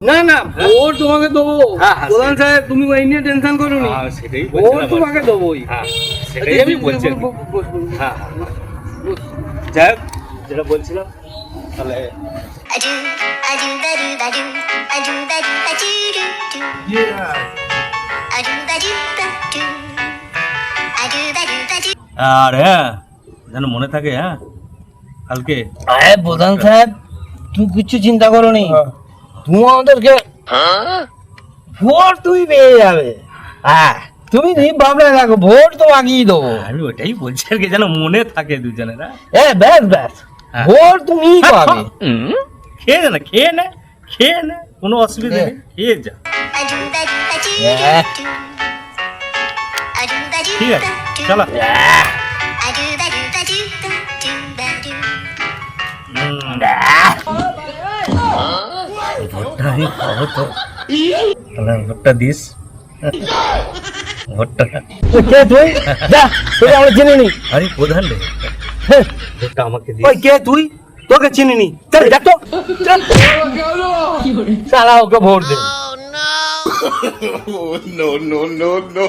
না না ভোট তোমাকে দেবো প্রধান সাহেব, তুমি ওই নিয়ে টেনশন করো না, সেটাই ভোট তোমাকে দেবোই। সেটাই আমি বলছি। হ্যাঁ যাই হোক, যেটা বলছিলাম তাহলে আর হ্যাঁ যেন মনে থাকে। হ্যাঁ কালকে প্রধান সাহেব তুমি কিচ্ছু চিন্তা করো নি, তুমি আমাদেরকে ভোট তুমি পেয়ে যাবে। হ্যাঁ তুমি ভাবলে দেখো, ভোট তো আগেই দেবো। আমি ওইটাই বলছি আর কি, যেন মনে থাকে দুজনের। ব্যাস ব্যাস, ভোট তুমি পাবে। খেয়ে নে, খেয়ে নে, খেয়ে নে, কোনো অসুবিধা নেই, খেয়ে যা। ঠিক আছে চলো। ভোটটা আমি পাবো তো, তাহলে ভোটটা দিস। ভোটটা কে তুই? যা, তোকে আমরা চিনি নি। আরে প্রধান রে, ভোটটা আমাকে দিস। ওই কে তুই? তোকে চিনি নি। চল যা তো, চল। সালা ওকে ভোট দে। No, no, no, no.